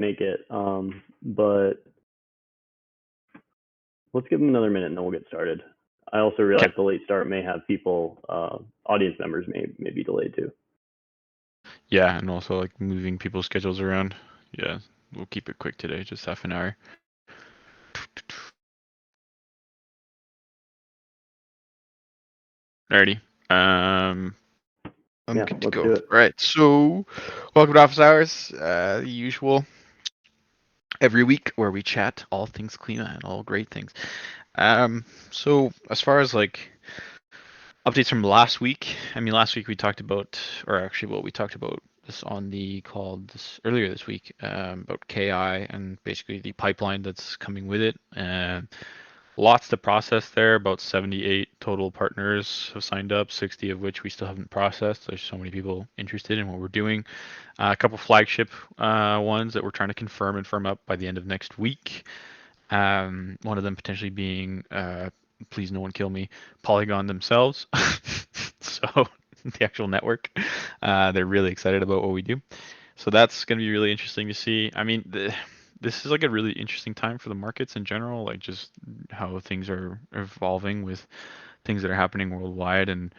make it. But let's give them another minute and then we'll get started. I also realize the late start may have people, audience members may be delayed too. Yeah, and also like moving people's schedules around. Yeah, we'll keep it quick today, just half an hour. Alrighty. I'm good to let's go. do it. All right, so welcome to Office Hours, the usual every week where we chat all things Klima and all great things. So as far as like updates from last week, I mean, last week we talked about, or actually, well, we talked about this on the call earlier this week about KI and basically the pipeline that's coming with it. Lots to process there. About 78 total partners have signed up, 60 of which we still haven't processed. There's so many people interested in what we're doing. A couple flagship ones that we're trying to confirm and firm up by the end of next week. One of them potentially being, please no one kill me, Polygon themselves. So the actual network, they're really excited about what we do. So that's going to be really interesting to see. I mean, this is like a really interesting time for the markets in general, like just how things are evolving with things that are happening worldwide and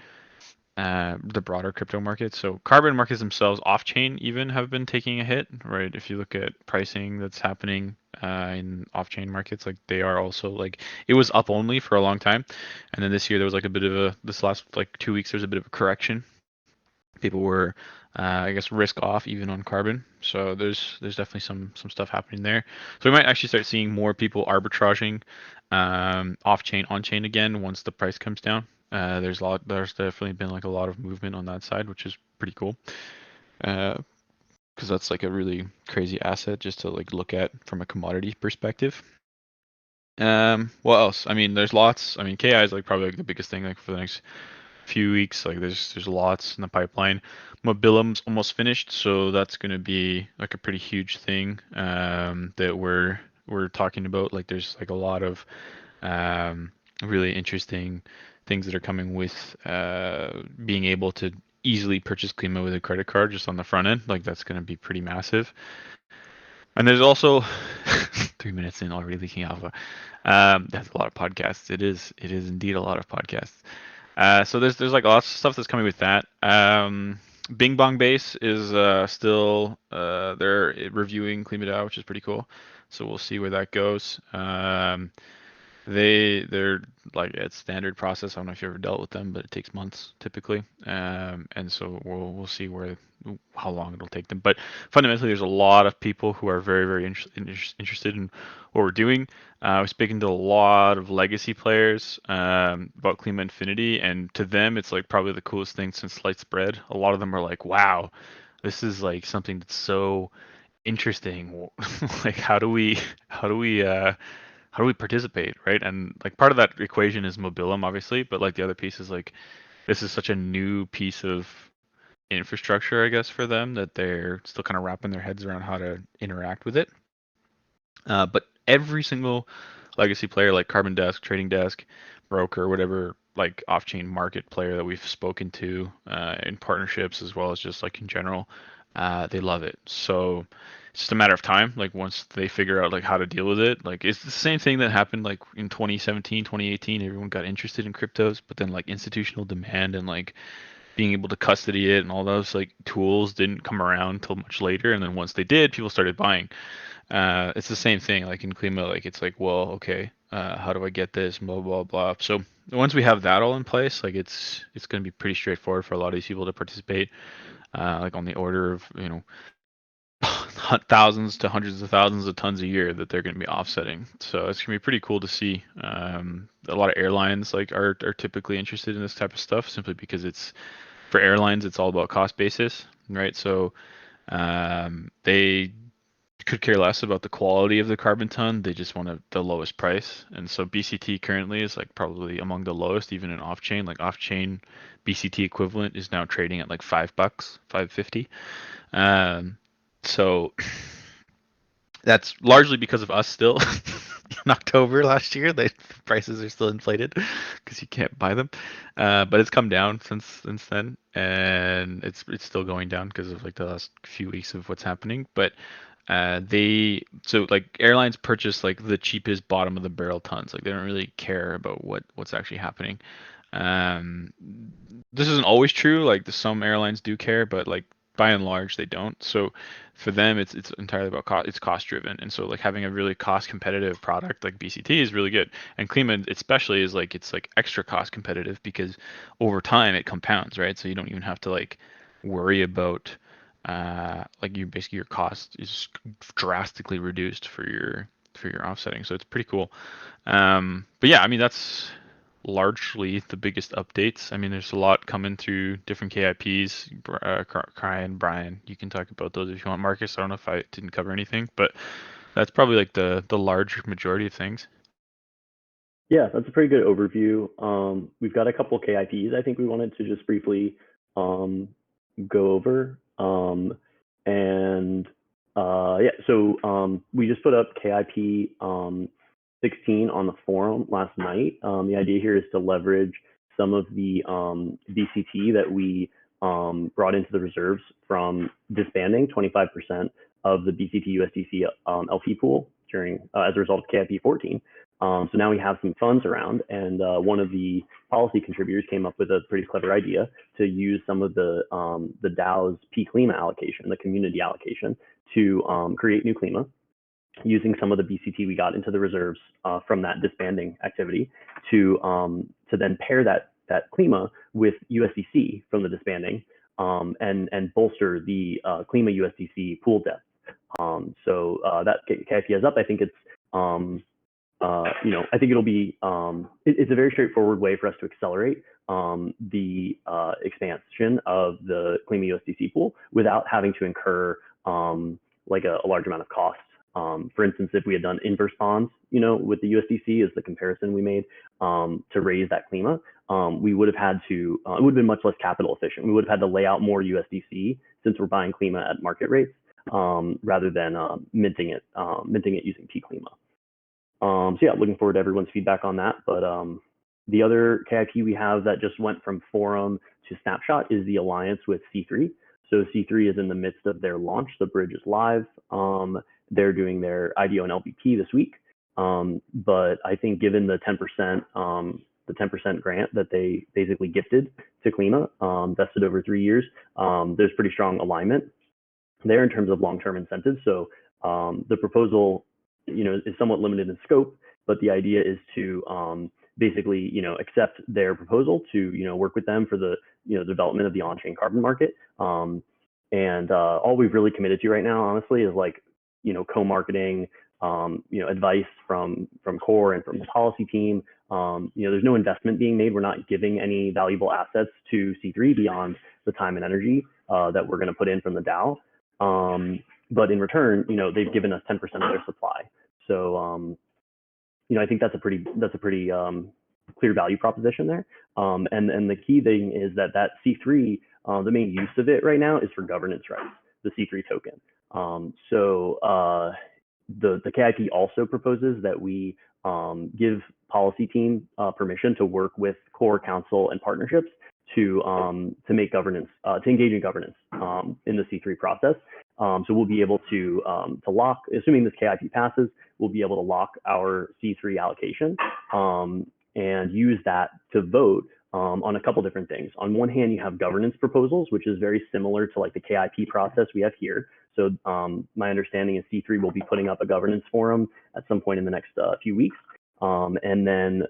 the broader crypto markets. So carbon markets themselves, off-chain even, have been taking a hit, right? If you look at pricing that's happening in off-chain markets, like they are also like it was up only for a long time, and then this year there was like a bit of a this last like 2 weeks there's a bit of a correction. People were I guess risk off even on carbon. So there's definitely some stuff happening there. So we might actually start seeing more people arbitraging off chain on chain again once the price comes down. There's definitely been like a lot of movement on that side, which is pretty cool. Because that's like a really crazy asset just to like look at from a commodity perspective. What else? I mean, there's lots. I mean, KI is like probably like the biggest thing like for the next few weeks. Like there's lots in the pipeline. Mobilum's almost finished, so that's going to be like a pretty huge thing that we're talking about. Like there's like a lot of really interesting things that are coming with being able to easily purchase Klima with a credit card just on the front end. Like that's going to be pretty massive. And there's also 3 minutes in already leaking alpha. That's a lot of podcasts. It is indeed a lot of podcasts. So there's like lots of stuff that's coming with that. Bing Bong Base is still they're reviewing KlimaDAO, which is pretty cool. So we'll see where that goes. They're like it's standard process. I don't know if you ever dealt with them, but it takes months typically. And so we'll see how long it'll take them. But fundamentally, there's a lot of people who are very interested in what we're doing. We're speaking to a lot of legacy players about Klima Infinity, and to them, it's like probably the coolest thing since sliced bread. A lot of them are like, "Wow, this is like something that's so interesting. Like, how do we participate, right?" And like part of that equation is Mobilum, obviously, but like the other piece is like this is such a new piece of infrastructure, I guess, for them that they're still kind of wrapping their heads around how to interact with it. But every single legacy player, like Carbon Desk, Trading Desk, broker, whatever, like off-chain market player that we've spoken to in partnerships as well as just like in general, they love it. So it's just a matter of time. Like once they figure out like how to deal with it, like it's the same thing that happened like in 2017, 2018. Everyone got interested in cryptos, but then like institutional demand and like being able to custody it and all those like tools didn't come around until much later. And then once they did, people started buying. It's the same thing like in Klima, like it's like, well, okay, how do I get this? Blah blah blah. So once we have that all in place, like it's going to be pretty straightforward for a lot of these people to participate, like on the order of thousands to hundreds of thousands of tons a year that they're going to be offsetting. So it's going to be pretty cool to see. A lot of airlines like are typically interested in this type of stuff simply because it's for airlines it's all about cost basis, right? So they could care less about the quality of the carbon ton. They just want the lowest price. And so BCT currently is like probably among the lowest, even in off chain. Like off chain BCT equivalent is now trading at like $5, 5.50. So that's largely because of us still. In October last year, the prices are still inflated because you can't buy them. But it's come down since then, and it's still going down because of like the last few weeks of what's happening. But So like airlines purchase like the cheapest bottom of the barrel tons. Like they don't really care about what's actually happening. Um, this isn't always true. Like some airlines do care, but like by and large they don't. So for them, it's entirely about cost. It's cost driven, and so like having a really cost competitive product like BCT is really good. And Klima especially is like it's like extra cost competitive because over time it compounds, right? So you don't even have to like worry about like you basically your cost is drastically reduced for your offsetting. So it's pretty cool. But yeah, I mean that's largely the biggest updates. I mean, there's a lot coming through different KIPs. Brian, you can talk about those if you want. Marcus, I don't know if I didn't cover anything, but that's probably like the large majority of things. Yeah, that's a pretty good overview. We've got a couple KIPs I think we wanted to just briefly um, go over. And yeah, so we just put up KIP 16 on the forum last night. The idea here is to leverage some of the BCT that we brought into the reserves from disbanding 25% of the BCT USDC LP pool during as a result of KIP-14. So now we have some funds around, and one of the policy contributors came up with a pretty clever idea to use some of the DAO's Klima allocation, the community allocation, to create new Klima, using some of the BCT we got into the reserves from that disbanding activity to then pair that Klima with USDC from the disbanding and bolster the Klima USDC pool depth. So that KIP is up. I think it's I think it'll be it's a very straightforward way for us to accelerate the expansion of the Klima USDC pool without having to incur like a large amount of cost. For instance, if we had done inverse bonds, with the USDC as the comparison we made to raise that Klima, we would have had to, it would have been much less capital efficient. We would have had to lay out more USDC since we're buying Klima at market rates rather than minting it using Klima. So yeah, looking forward to everyone's feedback on that. But the other KIP we have that just went from forum to snapshot is the alliance with C3. So C3 is in the midst of their launch. The bridge is live. They're doing their IDO and LPP this week. But I think given the 10% grant that they basically gifted to Klima, vested over 3 years, there's pretty strong alignment there in terms of long-term incentives. So the proposal, is somewhat limited in scope, but the idea is to basically, accept their proposal to, work with them for the, development of the on-chain carbon market. And all we've really committed to right now, honestly, is like, co-marketing, advice from core and from the policy team. There's no investment being made. We're not giving any valuable assets to C3 beyond the time and energy that we're going to put in from the DAO. But in return, they've given us 10% of their supply. So, I think that's a pretty clear value proposition there. And the key thing is that C3, the main use of it right now is for governance rights, the C3 token. So the KIP also proposes that we give policy team permission to work with core council and partnerships to make governance, to engage in governance in the C3 process. So we'll be able to lock, assuming this KIP passes, we'll be able to lock our C3 allocation and use that to vote on a couple different things. On one hand, you have governance proposals, which is very similar to like the KIP process we have here. So my understanding is C3 will be putting up a governance forum at some point in the next few weeks. And then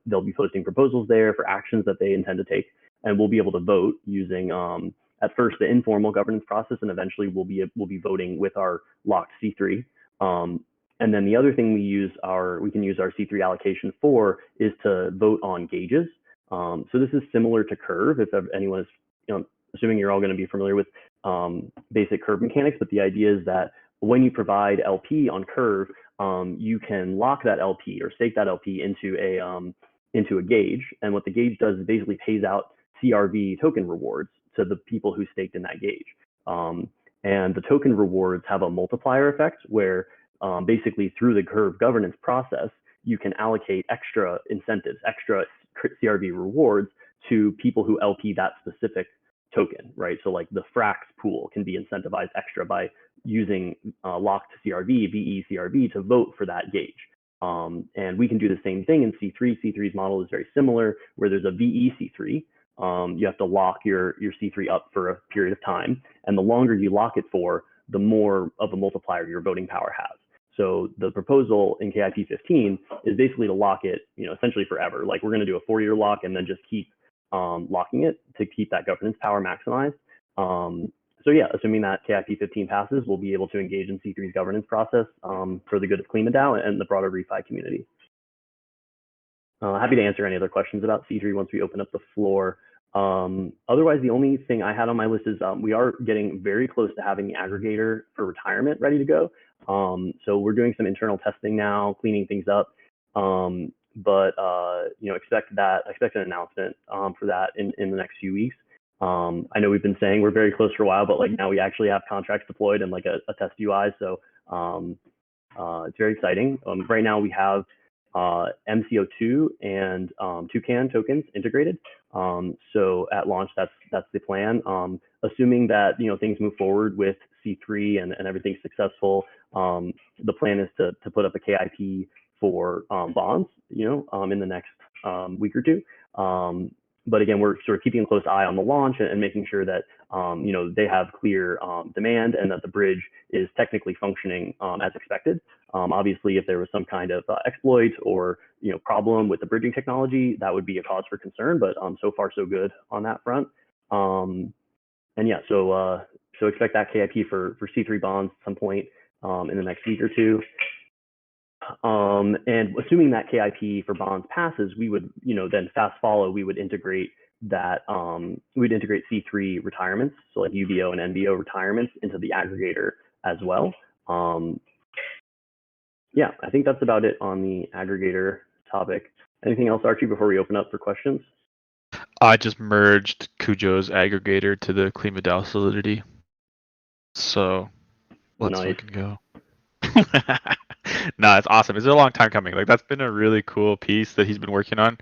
they'll be posting proposals there for actions that they intend to take. And we'll be able to vote using, at first, the informal governance process, and eventually we'll be voting with our locked C3. And then the other thing we can use our C3 allocation for is to vote on gauges. So this is similar to Curve, if anyone is, assuming you're all going to be familiar with basic Curve mechanics, but the idea is that when you provide LP on Curve, you can lock that LP or stake that LP into a gauge. And what the gauge does is basically pays out CRV token rewards to the people who staked in that gauge. And the token rewards have a multiplier effect where basically through the Curve governance process, you can allocate extra incentives, extra CRV rewards to people who LP that specific token, right? So like the Frax pool can be incentivized extra by using locked CRV, VE CRV to vote for that gauge. And we can do the same thing in C3. C3's model is very similar, where there's a VE C3. You have to lock your C3 up for a period of time. And the longer you lock it for, the more of a multiplier your voting power has. So the proposal in KIP-15 is basically to lock it, essentially forever. Like we're going to do a 4-year lock and then just keep locking it to keep that governance power maximized. So yeah, assuming that KIP-15 passes, we'll be able to engage in C3's governance process for the good of KlimaDAO and the broader refi community. Happy to answer any other questions about C3 once we open up the floor. Otherwise, the only thing I had on my list is we are getting very close to having the aggregator for retirement ready to go. So we're doing some internal testing now, cleaning things up. But expect an announcement for that in the next few weeks. I know we've been saying we're very close for a while, but like now we actually have contracts deployed and like a test UI. So it's very exciting. Right now we have MCO2 and Toucan tokens integrated. So at launch, that's the plan. Assuming that things move forward with C3 and everything's successful, the plan is to put up a KIP for bonds, in the next week or two. But again, we're sort of keeping a close eye on the launch and making sure that they have clear demand and that the bridge is technically functioning as expected. Obviously, if there was some kind of exploit or problem with the bridging technology, that would be a cause for concern. But so far, so good on that front. And yeah, so expect that KIP for C3 bonds at some point in the next week or two. And assuming that KIP for bonds passes, we would, then fast follow, we would integrate that, we'd integrate C3 retirements, so like UBO and NBO retirements into the aggregator as well. Yeah, I think that's about it on the aggregator topic. Anything else, Archie, before we open up for questions? I just merged Kujo's aggregator to the KlimaDAO Solidity. So let's fucking go. No, it's awesome. It's a long time coming. Like that's been a really cool piece that he's been working on.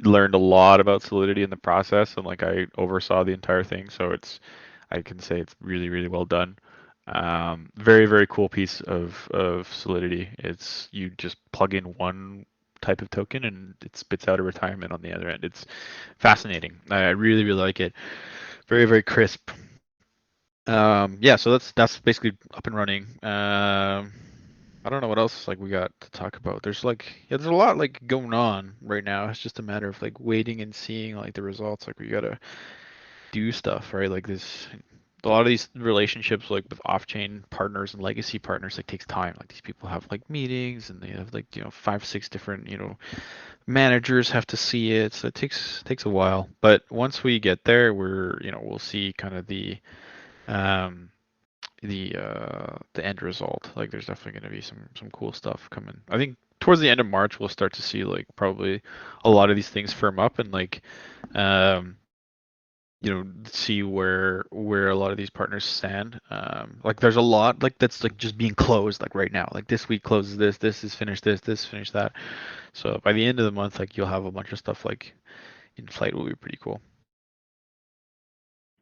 Learned a lot about Solidity in the process, and like I oversaw the entire thing, so I can say it's really, really well done. Very, very cool piece of Solidity. It's you just plug in one type of token and it spits out a retirement on the other end. It's fascinating. I really, really like it. Very, very crisp. Yeah, so that's basically up and running. I don't know what else like we got to talk about. There's there's a lot like going on right now. It's just a matter of like waiting and seeing like the results. Like we gotta do stuff, right? Like a lot of these relationships like with off-chain partners and legacy partners like takes time. Like these people have like meetings and they have like 5, 6 different managers have to see it. So it takes a while. But once we get there, we'll see kind of the end result. Like there's definitely going to be some cool stuff coming. I think towards the end of March we'll start to see like probably a lot of these things firm up and like see where a lot of these partners stand. Like there's a lot like that's like just being closed like right now. Like this week closes this is finished this finished that. So by the end of the month like you'll have a bunch of stuff like in flight. Will be pretty cool.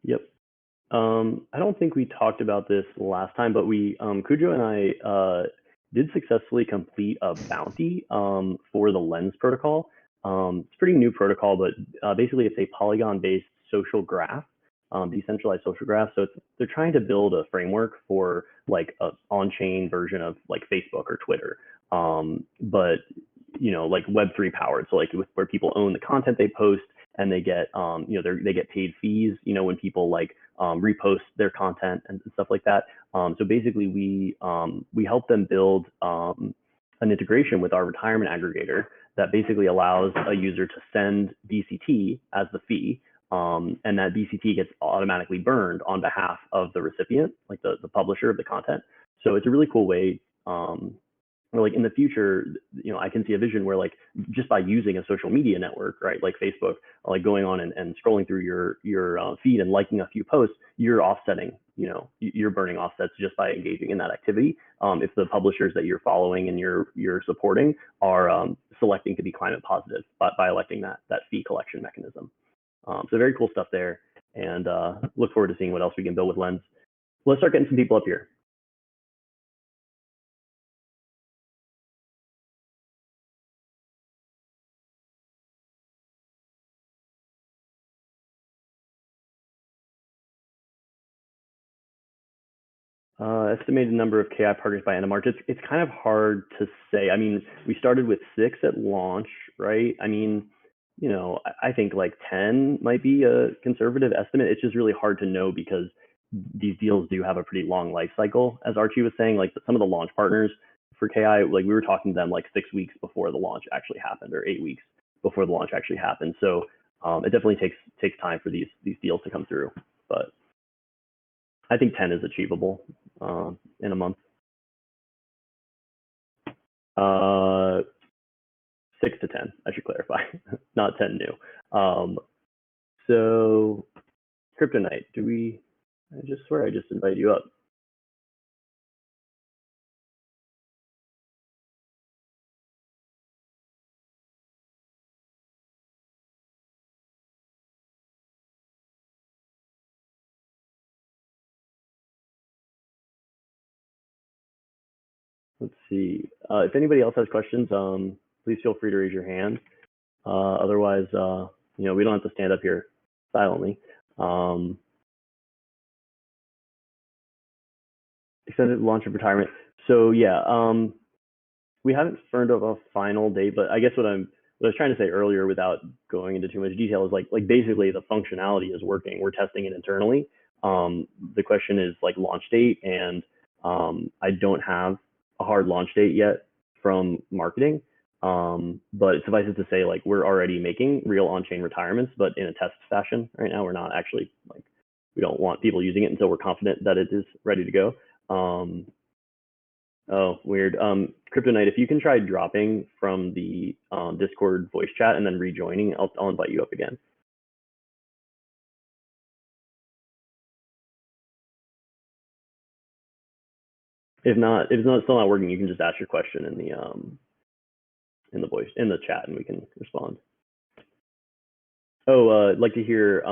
Yep. I don't think we talked about this last time, but Kujo and I did successfully complete a bounty for the Lens protocol. It's a pretty new protocol, but basically it's a Polygon-based social graph, decentralized social graph. So they're trying to build a framework for like an on-chain version of like Facebook or Twitter, but like Web3 powered. So like where people own the content they post and they get they get paid fees when people like repost their content and stuff like that. So basically we help them build an integration with our retirement aggregator that basically allows a user to send BCT as the fee, and that BCT gets automatically burned on behalf of the recipient, like the publisher of the content. So it's a really cool way or like in the future, I can see a vision where like just by using a social media network, right, like Facebook, like going on and scrolling through your feed and liking a few posts, you're offsetting, you're burning offsets just by engaging in that activity. If the publishers that you're following and you're supporting are selecting to be climate positive by electing that fee collection mechanism. So very cool stuff there, and look forward to seeing what else we can build with Lens. let's start getting some people up here. Estimated number of KI partners by end of March. It's kind of hard to say. I mean, we started with 6 at launch, right? I mean, you know, I think like 10 might be a conservative estimate. It's just really hard to know because these deals do have a pretty long life cycle. As Archie was saying, like some of the launch partners for KI, like we were talking to them like 6 weeks before the launch actually happened, or 8 weeks before the launch actually happened. So it definitely takes time for these deals to come through. But I think 10 is achievable in a month. 6 to 10, I should clarify, not 10 new. So Kryptonite, I just swear I just invited you up. Let's see. If anybody else has questions, please feel free to raise your hand. Otherwise, you know, we don't have to stand up here silently. Extended launch of retirement. So yeah, we haven't firmed up a final date, but I guess what I was trying to say earlier, without going into too much detail, is like basically the functionality is working. We're testing it internally. The question is like launch date, and I don't have a hard launch date yet from marketing. But suffice it to say, like we're already making real on-chain retirements, but in a test fashion right now. We're not actually like, we don't want people using it until we're confident that it is ready to go. Oh, weird. Kryptonite, if you can try dropping from the Discord voice chat and then rejoining, I'll invite you up again. If it's still not working, you can just ask your question in the chat, and we can respond. Oh, I'd like to hear.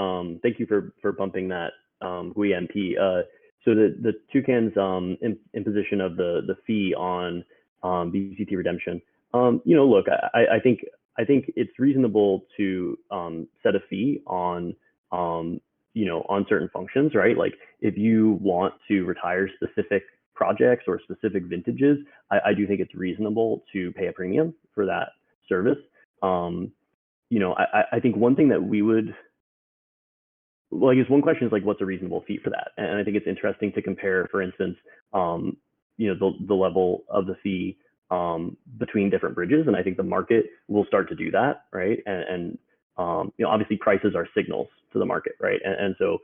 Thank you for bumping that GUI-MP. So the Toucan's imposition of the fee on BCT redemption. You know, look, I think it's reasonable to set a fee on you know, on certain functions, right? Like if you want to retire specific projects or specific vintages, I do think it's reasonable to pay a premium for that service. You know, I think one thing that we would, well, I guess one question is like, what's a reasonable fee for that? And I think it's interesting to compare, for instance, you know, the level of the fee between different bridges, and I think the market will start to do that, right? And you know, obviously prices are signals to the market, right? And so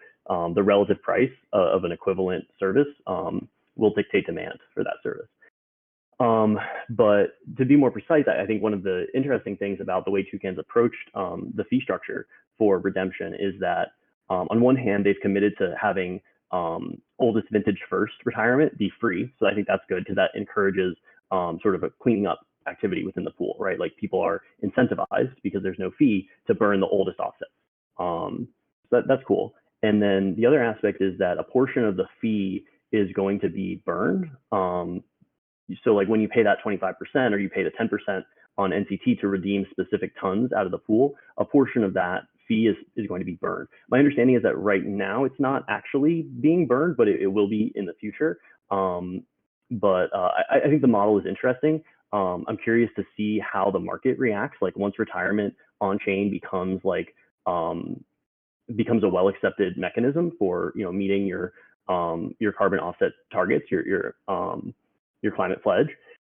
the relative price of an equivalent service will dictate demand for that service. But to be more precise, I think one of the interesting things about the way Toucan's approached the fee structure for redemption is that on one hand, they've committed to having oldest vintage first retirement be free. So I think that's good because that encourages sort of a cleaning up activity within the pool, right? Like people are incentivized because there's no fee to burn the oldest offsets. So that's cool. And then the other aspect is that a portion of the fee is going to be burned. So like when you pay that 25% or you pay the 10% on NCT to redeem specific tons out of the pool, a portion of that fee is going to be burned. My understanding is that right now it's not actually being burned, but it will be in the future. But I think the model is interesting. I'm curious to see how the market reacts. Like once retirement on chain becomes like becomes a well accepted mechanism for, you know, meeting your carbon offset targets, your climate pledge,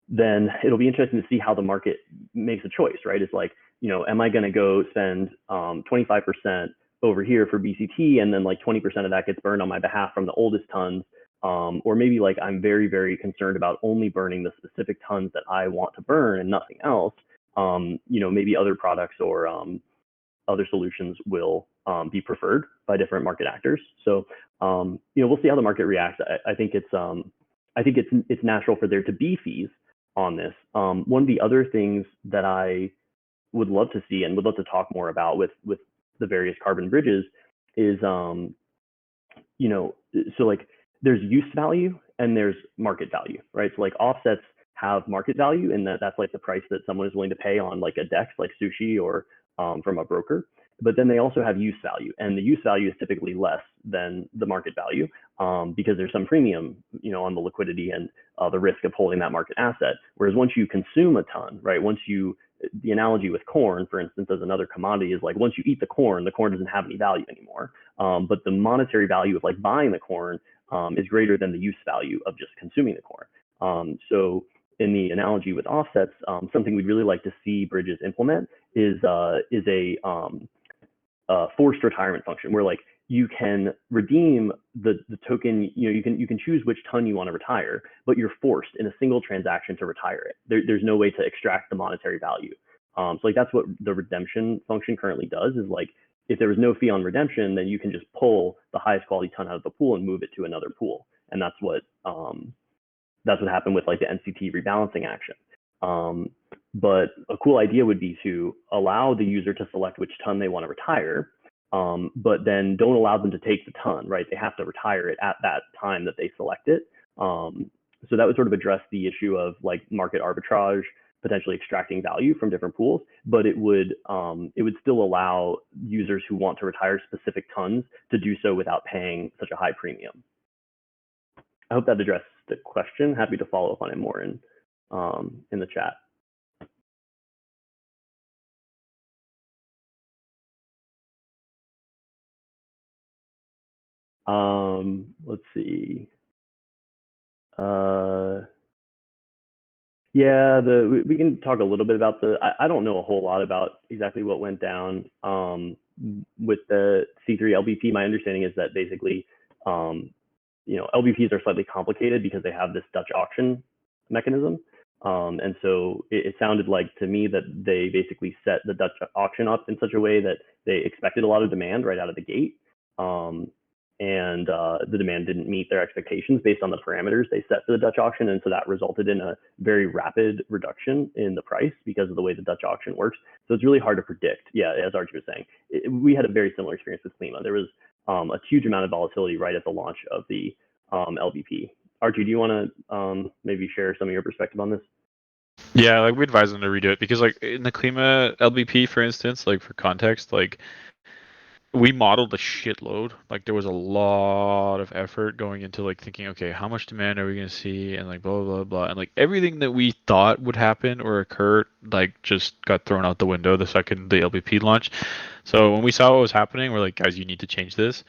then it'll be interesting to see how the market makes a choice, right? It's like, you know, am I going to go spend 25% over here for BCT, and then like 20% of that gets burned on my behalf from the oldest tons, or maybe like I'm very, very concerned about only burning the specific tons that I want to burn and nothing else. You know, maybe other products or other solutions will be preferred by different market actors. So, you know, we'll see how the market reacts. I think it's natural for there to be fees on this. One of the other things that I would love to see and would love to talk more about with the various carbon bridges is, you know, so like there's use value and there's market value, right? So like offsets have market value, and that's like the price that someone is willing to pay on like a DEX, like sushi, or from a broker. But then they also have use value, and the use value is typically less than the market value because there's some premium, on the liquidity and the risk of holding that market asset. Whereas once you consume a ton, right? The analogy with corn, for instance, as another commodity is like once you eat the corn doesn't have any value anymore. But the monetary value of like buying the corn is greater than the use value of just consuming the corn. So in the analogy with offsets, something we'd really like to see bridges implement is a forced retirement function where like you can redeem the token, you can choose which ton you want to retire, but you're forced in a single transaction to retire it. There's no way to extract the monetary value. So like that's what the redemption function currently does, is like if there was no fee on redemption, then you can just pull the highest quality ton out of the pool and move it to another pool. And that's what happened with like the NCT rebalancing action. But a cool idea would be to allow the user to select which ton they want to retire, but then don't allow them to take the ton, right? They have to retire it at that time that they select it. So that would sort of address the issue of like market arbitrage, potentially extracting value from different pools, but it would still allow users who want to retire specific tons to do so without paying such a high premium. I hope that addressed the question. Happy to follow up on it more in the chat. Let's see. Yeah, we can talk a little bit about I don't know a whole lot about exactly what went down with the C3 LBP. My understanding is that basically, LBPs are slightly complicated because they have this Dutch auction mechanism. And so it sounded like to me that they basically set the Dutch auction up in such a way that they expected a lot of demand right out of the gate. And the demand didn't meet their expectations based on the parameters they set for the Dutch auction. And so that resulted in a very rapid reduction in the price because of the way the Dutch auction works. So it's really hard to predict. Yeah, as Archie was saying, we had a very similar experience with Klima. There was a huge amount of volatility right at the launch of the LBP. Archie, do you want to maybe share some of your perspective on this? Yeah, like we advise them to redo it because like in the Klima LBP, for instance, like for context, like we modeled a shitload. Like there was a lot of effort going into like thinking, okay, how much demand are we gonna see, and like blah blah blah, and like everything that we thought would happen or occur, like just got thrown out the window the second the LBP launched. So when we saw what was happening, we're like, guys, you need to change this,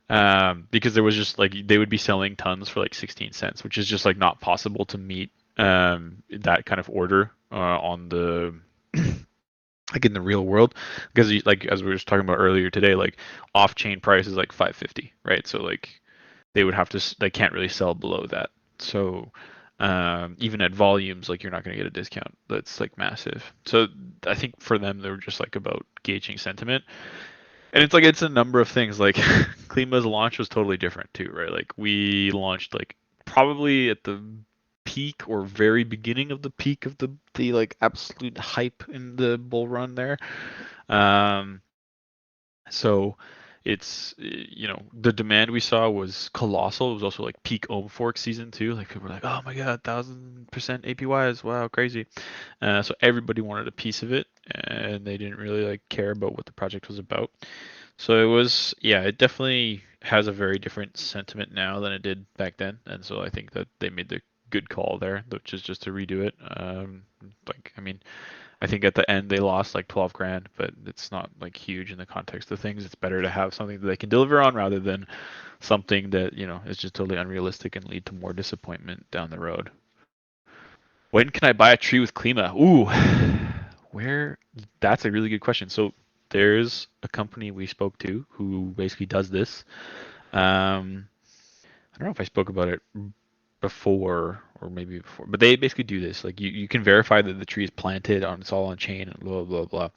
because there was just like they would be selling tons for like 16 cents, which is just like not possible to meet that kind of order on the like in the real world, because like as we were just talking about earlier today, like off-chain price is like 550, right? So like they can't really sell below that. So even at volumes, like you're not going to get a discount that's like massive. So I think for them, they were just like about gauging sentiment, and it's a number of things. Like Klima's launch was totally different too, right? Like we launched like probably at the peak or very beginning of the peak of the like absolute hype in the bull run there. So it's the demand we saw was colossal. It was also like peak ohm fork season too. Like people were like, oh my god, 1000% APYs, wow, crazy. So everybody wanted a piece of it, and they didn't really like care about what the project was about. So it definitely has a very different sentiment now than it did back then, and so I think that they made the good call there, which is just to redo it. I think at the end they lost like 12 grand, but it's not like huge in the context of things. It's better to have something that they can deliver on rather than something that, is just totally unrealistic and lead to more disappointment down the road. When can I buy a tree with Klima? Ooh, that's a really good question. So there's a company we spoke to who basically does this. I don't know if I spoke about it before or maybe before, but they basically do this. Like you can verify that the tree is planted on, it's all on chain and blah blah blah.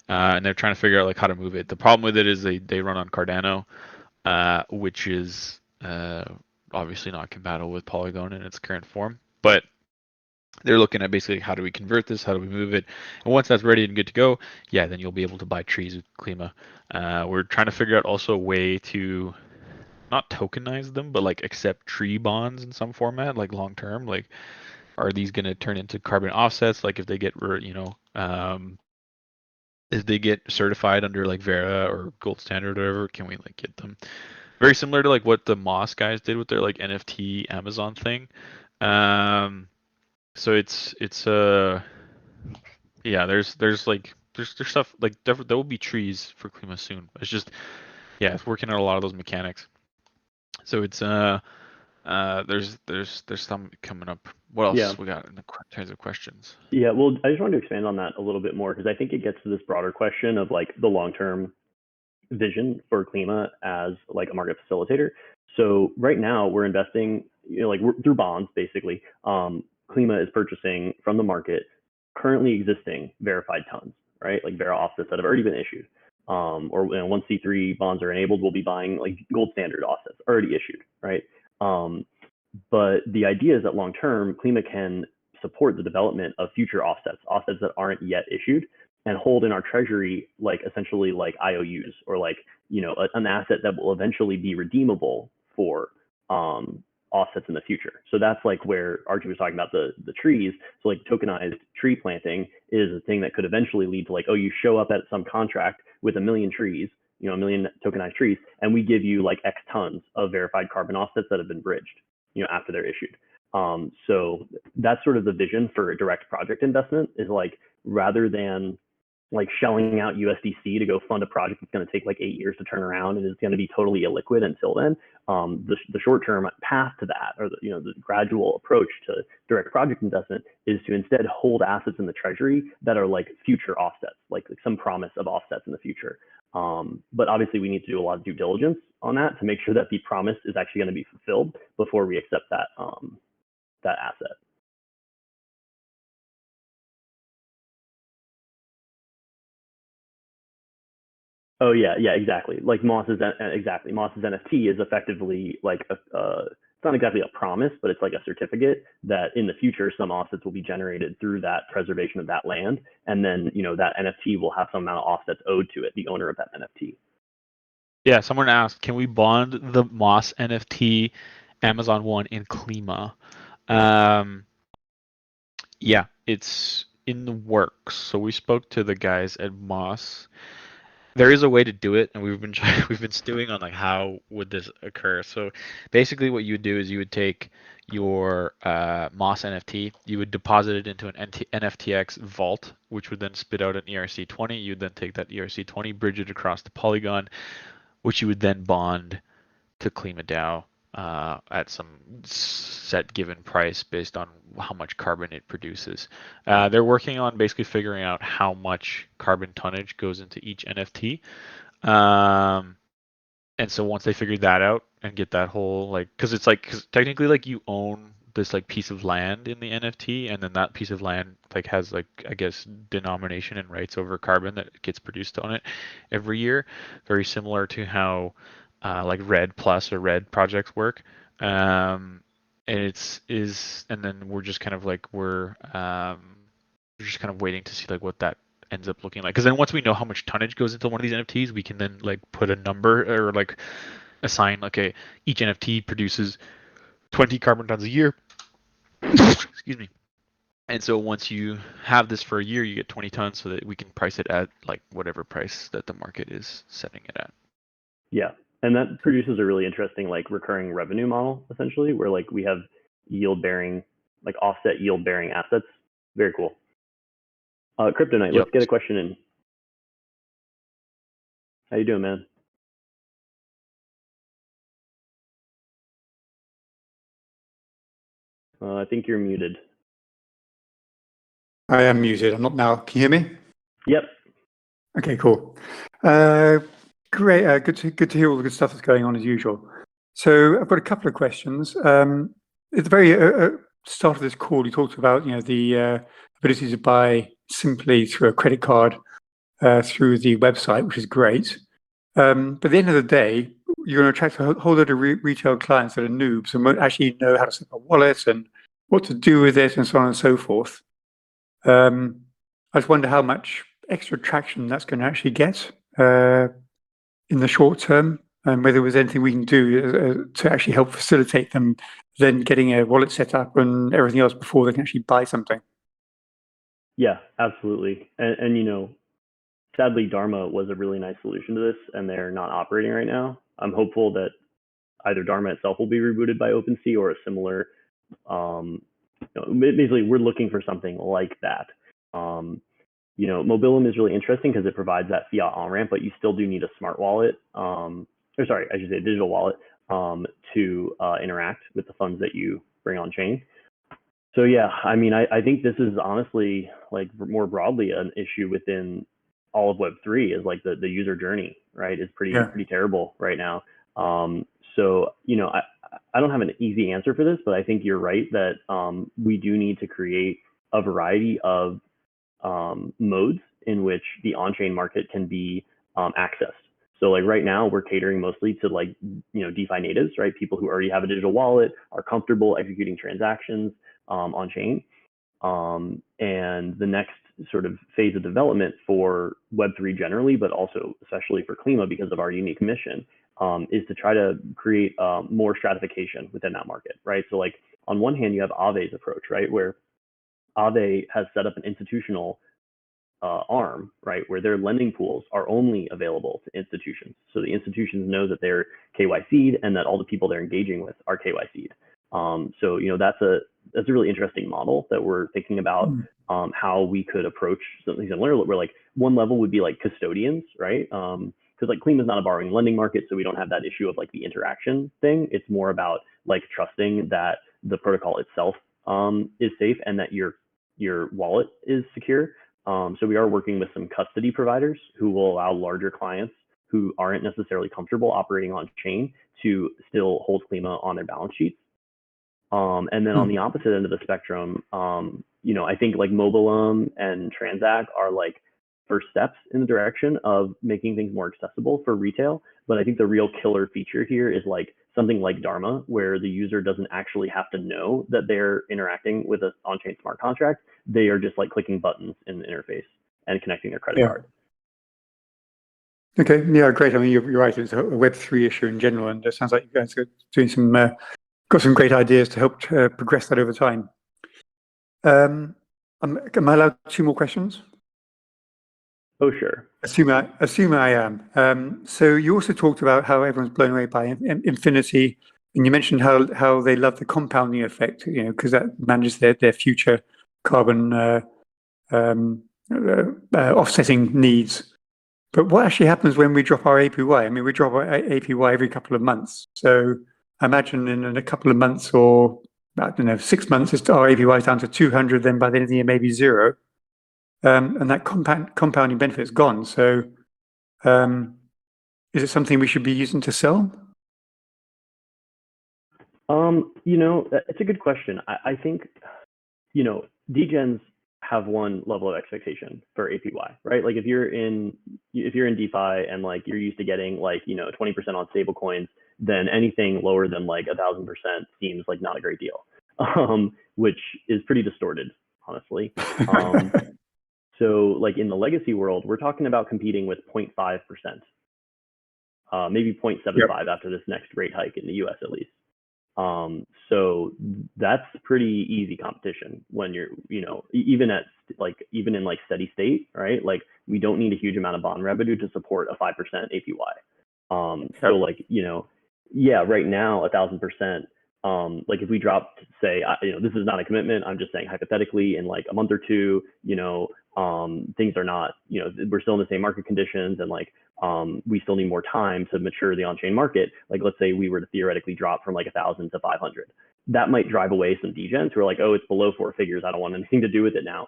And they're trying to figure out like how to move it. The problem with it is they run on Cardano, which is obviously not compatible with Polygon in its current form. But they're looking at basically how do we convert this, how do we move it, and once that's ready and good to go, yeah, then you'll be able to buy trees with Klima. We're trying to figure out also a way to not tokenize them, but like accept tree bonds in some format, like long term? Like, are these going to turn into carbon offsets? Like if they get, if they get certified under like Vera or Gold Standard or whatever, can we like get them? Very similar to like what the Moss guys did with their like NFT Amazon thing. So yeah, there's like there's stuff like there will be trees for Klima soon. It's just yeah, it's working on a lot of those mechanics. So it's there's some coming up. What else we got in the terms of questions? Yeah, well, I just wanted to expand on that a little bit more because I think it gets to this broader question of like the long-term vision for Klima as like a market facilitator. So right now we're investing, like we're through bonds basically. Klima is purchasing from the market currently existing verified tons, right? Like Vera offsets that have already been issued. Or once C3 bonds are enabled, we'll be buying like gold standard offsets already issued, right? But the idea is that long term, Klima can support the development of future offsets that aren't yet issued, and hold in our treasury like essentially like IOUs or like an asset that will eventually be redeemable for offsets in the future. So that's like where Archie was talking about the trees. So like tokenized tree planting is a thing that could eventually lead to like, oh, you show up at some contract with 1 million trees, a million tokenized trees, and we give you like X tons of verified carbon offsets that have been bridged, after they're issued. So that's sort of the vision for a direct project investment, is like rather than like shelling out USDC to go fund a project that's going to take like 8 years to turn around and is going to be totally illiquid until then. The short-term path to that, or the gradual approach to direct project investment, is to instead hold assets in the treasury that are like future offsets, like some promise of offsets in the future. But obviously we need to do a lot of due diligence on that to make sure that the promise is actually going to be fulfilled before we accept that that asset. Oh yeah, exactly. Like Moss's NFT is effectively like it's not exactly a promise, but it's like a certificate that in the future some offsets will be generated through that preservation of that land, and then that NFT will have some amount of offsets owed to it, the owner of that NFT. Yeah, someone asked, can we bond the Moss NFT Amazon one in Klima? Yeah, it's in the works. So we spoke to the guys at Moss. There is a way to do it, and we've been stewing on like how would this occur. So basically, what you would do is you would take your Moss NFT, you would deposit it into an NFTX vault, which would then spit out an ERC20. You'd then take that ERC20, bridge it across the Polygon, which you would then bond to KlimaDAO at some set given price based on how much carbon it produces. They're working on basically figuring out how much carbon tonnage goes into each NFT. And so once they figure that out and get that whole because technically like you own this like piece of land in the NFT, and then that piece of land like has like I guess denomination and rights over carbon that gets produced on it every year, very similar to how like Red Plus or Red projects work. And and then we're just kind of like we're just kind of waiting to see like what that ends up looking like. Because then once we know how much tonnage goes into one of these NFTs, we can then like put a number or like assign like each NFT produces 20 carbon tons a year. Excuse me. And so once you have this for a year, you get 20 tons, so that we can price it at like whatever price that the market is setting it at. Yeah, and that produces a really interesting like recurring revenue model essentially, where like we have like offset yield bearing assets. Very cool. Kryptonite, let's get a question in. How you doing, man? I think you're muted. I am muted. I'm not now. Can you hear me? Yep. Okay, cool. Great. Good to hear all the good stuff that's going on as usual. So I've got a couple of questions. At the very start of this call, you talked about the ability to buy simply through a credit card through the website, which is great. But at the end of the day, you're going to attract a whole lot of retail clients that are noobs and won't actually know how to set up a wallet and what to do with it and so on and so forth. I just wonder how much extra traction that's going to actually get in the short term. and whether there was anything we can do to actually help facilitate them then getting a wallet set up and everything else before they can actually buy something. Yeah, absolutely. And you know, sadly, Dharma was a really nice solution to this, and they're not operating right now. I'm hopeful that either Dharma itself will be rebooted by OpenSea or a similar. Basically, we're looking for something like that. You know, Mobilum is really interesting because it provides that fiat on-ramp, but you still do need a smart wallet, or sorry, I should say a digital wallet, to interact with the funds that you bring on chain. So yeah, I mean, I think this is honestly, like, more broadly an issue within all of Web3 is like the user journey, right, is pretty terrible right now. So, you know, I don't have an easy answer for this, but I think you're right that we do need to create a variety of modes in which the on-chain market can be accessed. So like right now we're catering mostly to, like, you know, DeFi natives, right? People who already have a digital wallet, are comfortable executing transactions on chain. And the next sort of phase of development for Web3 generally, but also especially for Klima because of our unique mission, is to try to create more stratification within that market, right? So like on one hand, you have Aave's approach, right? Where Aave has set up an institutional arm, right, where their lending pools are only available to institutions. So the institutions know that they're KYC'd and that all the people they're engaging with are KYC'd. So, you know, that's a really interesting model that we're thinking about how we could approach something similar, where like one level would be like custodians, right? Because like Klima is not a borrowing lending market, so we don't have that issue of like the interaction thing. It's more about like trusting that the protocol itself is safe and that your wallet is secure. So we are working with some custody providers who will allow larger clients who aren't necessarily comfortable operating on chain to still hold Klima on their balance sheets. And then on the opposite end of the spectrum, you know, I think like Mobilum and Transact are like first steps in the direction of making things more accessible for retail. But I think the real killer feature here is like something like Dharma, where the user doesn't actually have to know that they're interacting with an on-chain smart contract. They are just like clicking buttons in the interface and connecting their credit card. Okay, yeah, great. I mean, you're right. It's a Web3 issue in general, and it sounds like you guys are doing some got some great ideas to help progress that over time. Am I allowed 2 more questions? Oh, sure. Assume I am. So you also talked about how everyone's blown away by Infinity, and you mentioned how they love the compounding effect, you know, because that manages their future carbon offsetting needs. But what actually happens when we drop our APY? I mean, we drop our APY every couple of months. So I imagine in a couple of months, or I don't know, 6 months, our APY is down to 200. Then by the end of the year, maybe 0. And that compounding benefit is gone. So is it something we should be using to sell? You know, it's a good question. I think, you know, degens have one level of expectation for APY, right? Like if you're in DeFi and like you're used to getting like, you know, 20% on stable coins, then anything lower than like 1,000% seems like not a great deal, which is pretty distorted, honestly. So like in the legacy world, we're talking about competing with 0.5%, maybe 0.75 after this next rate hike in the US at least. So that's pretty easy competition when you're, you know, even in like steady state, right? Like we don't need a huge amount of bond revenue to support a 5% APY. So like, you know, yeah, right now 1,000%. Like if we dropped, say, you know, this is not a commitment, I'm just saying hypothetically in like a month or 2, you know, things are not, you know, we're still in the same market conditions, and like we still need more time to mature the on-chain market. Like let's say we were to theoretically drop from like 1,000 to 500, that might drive away some degens who are like, oh, it's below 4 figures, I don't want anything to do with it now.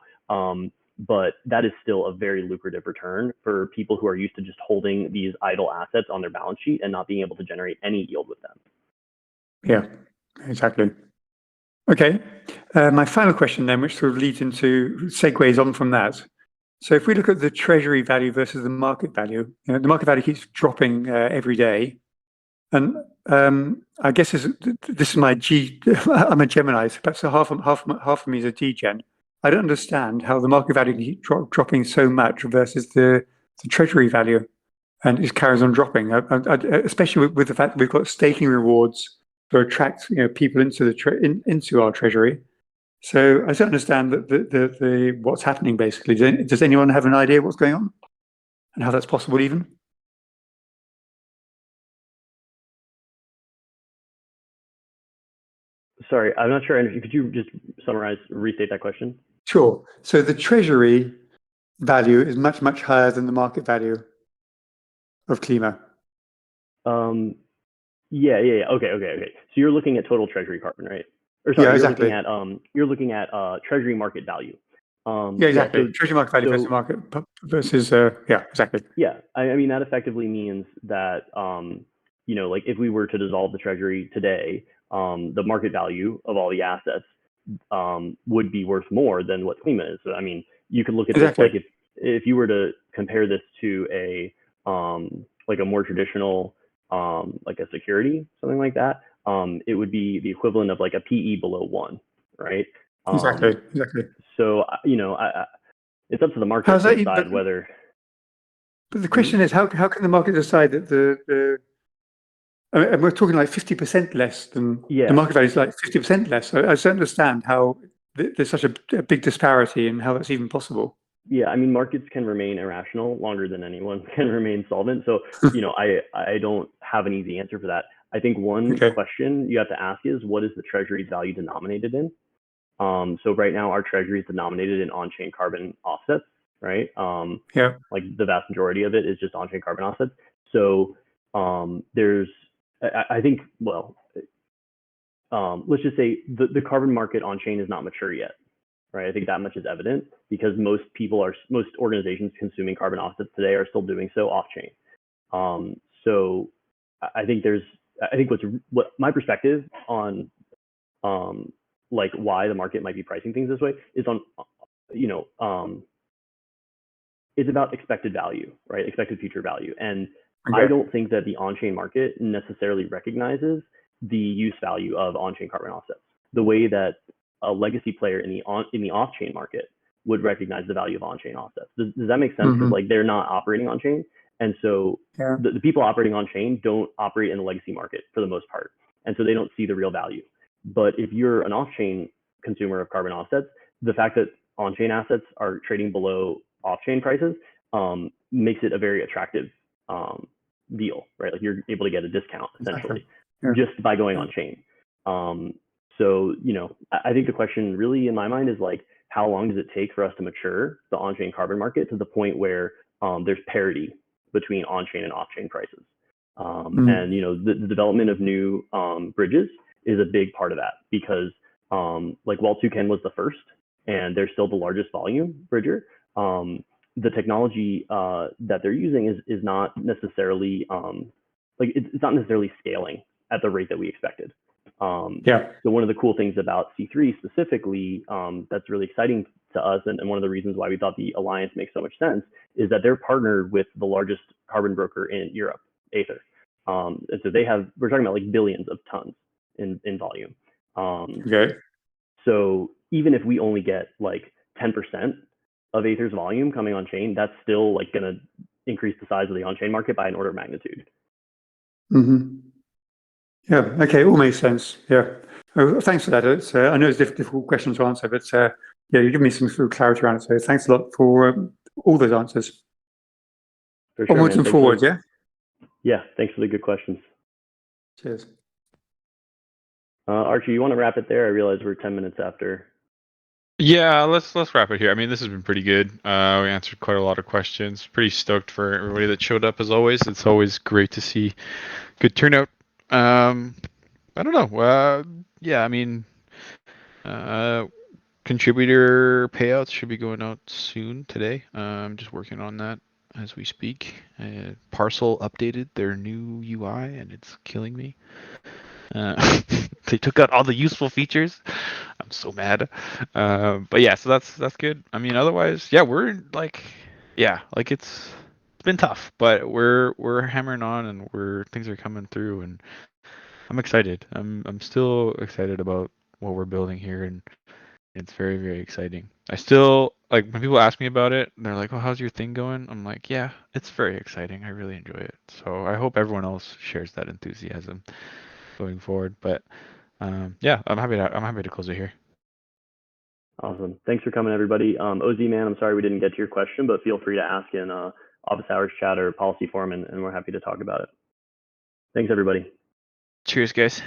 But that is still a very lucrative return for people who are used to just holding these idle assets on their balance sheet and not being able to generate any yield with them. Yeah, exactly. Okay, my final question then, which sort of leads into segues on from that. So if we look at the treasury value versus the market value, you know, the market value keeps dropping every day, and I guess this is my I'm a Gemini, so perhaps half of me is a degen. I don't understand how the market value can keep dropping so much versus the treasury value. and it carries on dropping. Especially with the fact that we've got staking rewards to attract people into into our treasury. So I don't understand the what's happening basically. Does anyone have an idea what's going on and how that's possible even? Sorry, I'm not sure. Could you just restate that question? Sure. So the treasury value is much, much higher than the market value of Klima. Yeah. Okay. So you're looking at total treasury carbon, right? Or sorry, Yeah, exactly. You're looking at treasury market value. Yeah, exactly. Yeah, so, treasury market value versus market versus yeah, exactly. Yeah, I mean that effectively means that like if we were to dissolve the treasury today, the market value of all the assets would be worth more than what Klima is. So I mean, you could look at this like if you were to compare this to a like a more traditional like a security, something like that, it would be the equivalent of like a PE below 1, right? Exactly. So it's up to the market to decide whether. But the question is, how can the market decide that I mean, we're talking like 50% less than the market value is like 50% less. So I don't understand how there's such a big disparity and how that's even possible. Yeah, I mean, markets can remain irrational longer than anyone can remain solvent. So, I don't have an easy answer for that. I think one question you have to ask is, what is the treasury's value denominated in? So right now our treasury is denominated in on-chain carbon offsets, right? Like the vast majority of it is just on-chain carbon offsets. So there's, I think, well, let's just say the carbon market on-chain is not mature yet, right? I think that much is evident because most organizations consuming carbon offsets today are still doing so off-chain. So I think what my perspective on like why the market might be pricing things this way is on, it's about expected value, right? Expected future value. And I don't think that the on-chain market necessarily recognizes the use value of on-chain carbon offsets the way that a legacy player in the off-chain market would recognize the value of on-chain offsets. Does that make sense? Because like they're not operating on-chain. And so the people operating on-chain don't operate in the legacy market for the most part. And so they don't see the real value. But if you're an off-chain consumer of carbon offsets, the fact that on-chain assets are trading below off-chain prices makes it a very attractive deal, right? Like you're able to get a discount essentially just by going on-chain. So, I think the question really in my mind is like, how long does it take for us to mature the on-chain carbon market to the point where there's parity between on-chain and off-chain prices? And, the development of new bridges is a big part of that because like while Toucan was the first and they're still the largest volume bridger, the technology that they're using is not necessarily like it's not necessarily scaling at the rate that we expected. So one of the cool things about C3 specifically that's really exciting to us, and one of the reasons why we thought the alliance makes so much sense, is that they're partnered with the largest carbon broker in Europe, Aether. And so we're talking about like billions of tons in volume. So even if we only get like 10% of Aether's volume coming on chain, that's still like going to increase the size of the on-chain market by an order of magnitude. Yeah. Okay. All makes sense. Yeah. Oh, thanks for that. I know it's a difficult question to answer, but yeah, you give me some sort of clarity around it. So thanks a lot for all those answers. For sure, onwards and forwards. Yeah. Yeah. Thanks for the good questions. Cheers. Archie, you want to wrap it there? I realize we're 10 minutes after. Yeah, let's wrap it here. I mean, this has been pretty good. We answered quite a lot of questions. Pretty stoked for everybody that showed up as always. It's always great to see good turnout. I don't know. Yeah, I mean, contributor payouts should be going out soon today. I'm just working on that as we speak. Parcel updated their new UI and it's killing me. They took out all the useful features. I'm so mad. But yeah, so that's good. I mean, otherwise, yeah, we're like, it's been tough, but we're hammering on and things are coming through, and I'm excited. I'm still excited about what we're building here, and it's very, very exciting. I still like when people ask me about it, they're like, "Oh, how's your thing going?" I'm like, "Yeah, it's very exciting. I really enjoy it." So I hope everyone else shares that enthusiasm going forward. But yeah, I'm happy to close it here. Awesome. Thanks for coming, everybody. OZ man, I'm sorry we didn't get to your question, but feel free to ask in office hours chat or policy forum, and we're happy to talk about it. Thanks, everybody. Cheers, guys.